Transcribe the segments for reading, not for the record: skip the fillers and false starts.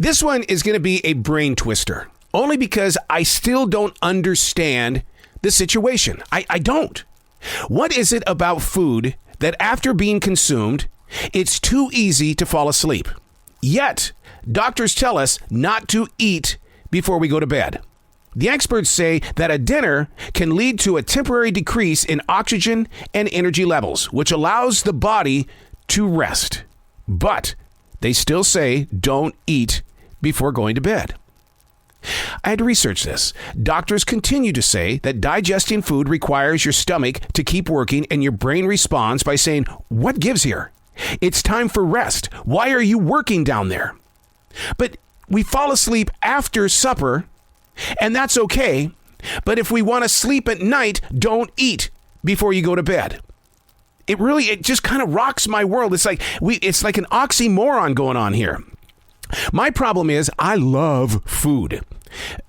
This one is going to be a brain twister, only because I still don't understand the situation. I don't. What is it about food that after being consumed, it's too easy to fall asleep? Yet, doctors tell us not to eat before we go to bed. The experts say that a dinner can lead to a temporary decrease in oxygen and energy levels, which allows the body to rest. But they still say don't eat before going to bed. I had to research this. Doctors continue to say that digesting food requires your stomach to keep working, and your brain responds by saying, "What gives here? It's time for rest. Why are you working down there?" But we fall asleep after supper, and that's okay. But if we want to sleep at night, don't eat before you go to bed. It just kind of rocks my world. It's like an oxymoron going on here. My problem is I love food.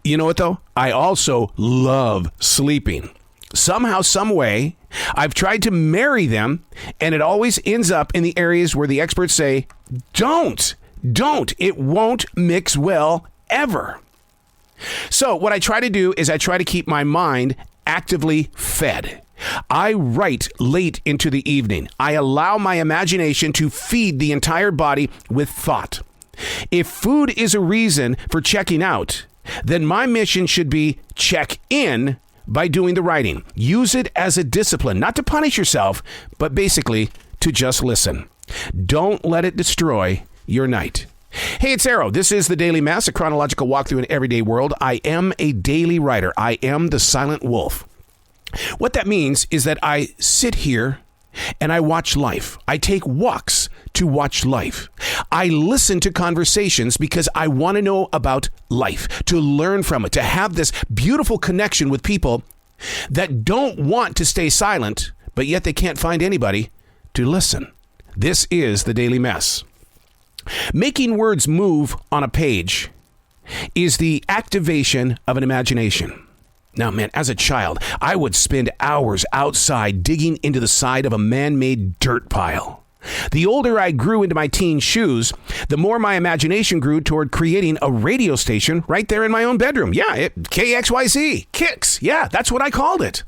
You know what, though? I also love sleeping. Somehow, some way, I've tried to marry them, and it always ends up in the areas where the experts say, don't. It won't mix well, ever. So what I try to do is I try to keep my mind actively fed. I write late into the evening. I allow my imagination to feed the entire body with thought. If food is a reason for checking out, then my mission should be check in by doing the writing. Use it as a discipline, not to punish yourself, but basically to just listen. Don't let it destroy your night. Hey, it's Arrow. This is the Daily Mass, a chronological walk through an everyday world. I am a daily writer. I am the silent wolf. What that means is that I sit here and I watch life. I take walks to watch life. I listen to conversations because I want to know about life, to learn from it, to have this beautiful connection with people that don't want to stay silent, but yet they can't find anybody to listen. This is the Daily Mess. Making words move on a page is the activation of an imagination. Now, man, as a child, I would spend hours outside digging into the side of a man-made dirt pile. The older I grew into my teen shoes, the more my imagination grew toward creating a radio station right there in my own bedroom. Yeah, KXYZ, Kicks. Yeah, that's what I called it.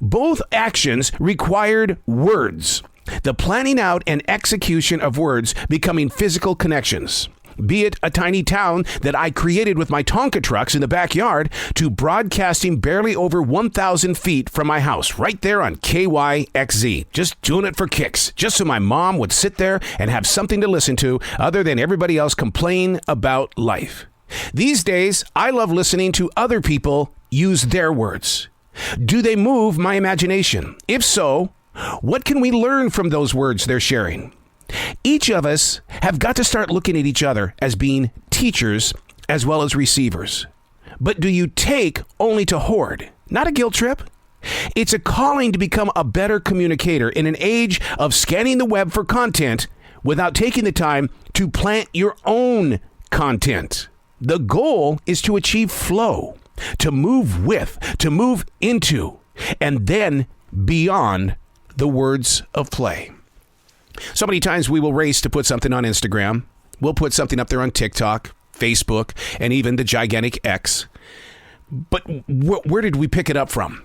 Both actions required words. The planning out and execution of words becoming physical connections. Be it a tiny town that I created with my Tonka trucks in the backyard to broadcasting barely over 1,000 feet from my house, right there on KYXZ. Just doing it for kicks, just so my mom would sit there and have something to listen to other than everybody else complain about life. These days, I love listening to other people use their words. Do they move my imagination? If so, what can we learn from those words they're sharing? Each of us have got to start looking at each other as being teachers as well as receivers. But do you take only to hoard? Not a guilt trip. It's a calling to become a better communicator in an age of scanning the web for content without taking the time to plant your own content. The goal is to achieve flow, to move with, to move into, and then beyond the words of play. So many times we will race to put something on Instagram. We'll put something up there on TikTok, Facebook, and even the gigantic X. But where did we pick it up from?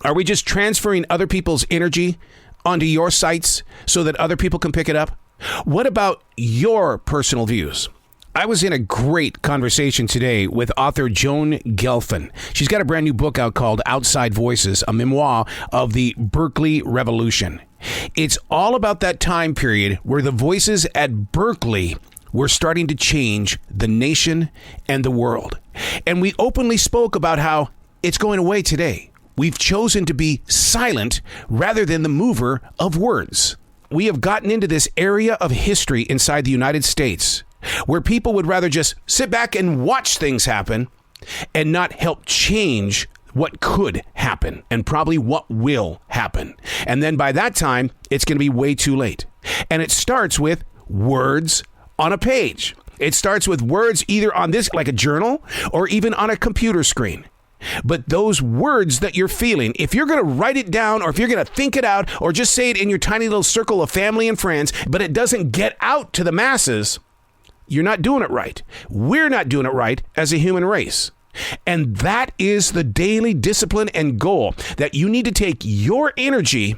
Are we just transferring other people's energy onto your sites so that other people can pick it up? What about your personal views? I was in a great conversation today with author Joan Gelfand. She's got a brand new book out called Outside Voices, a memoir of the Berkeley Revolution. It's all about that time period where the voices at Berkeley were starting to change the nation and the world. And we openly spoke about how it's going away today. We've chosen to be silent rather than the mover of words. We have gotten into this area of history inside the United States where people would rather just sit back and watch things happen and not help change what could happen and probably what will happen. And then by that time, it's going to be way too late. And it starts with words on a page. It starts with words either on this, like a journal, or even on a computer screen. But those words that you're feeling, if you're going to write it down, or if you're going to think it out, or just say it in your tiny little circle of family and friends, but it doesn't get out to the masses, you're not doing it right. We're not doing it right as a human race. And that is the daily discipline and goal, that you need to take your energy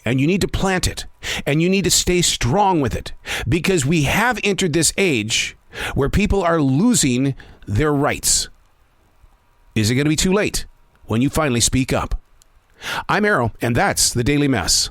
and you need to plant it, and you need to stay strong with it, because we have entered this age where people are losing their rights. Is it going to be too late when you finally speak up? I'm Arrow, and that's the Daily Mess.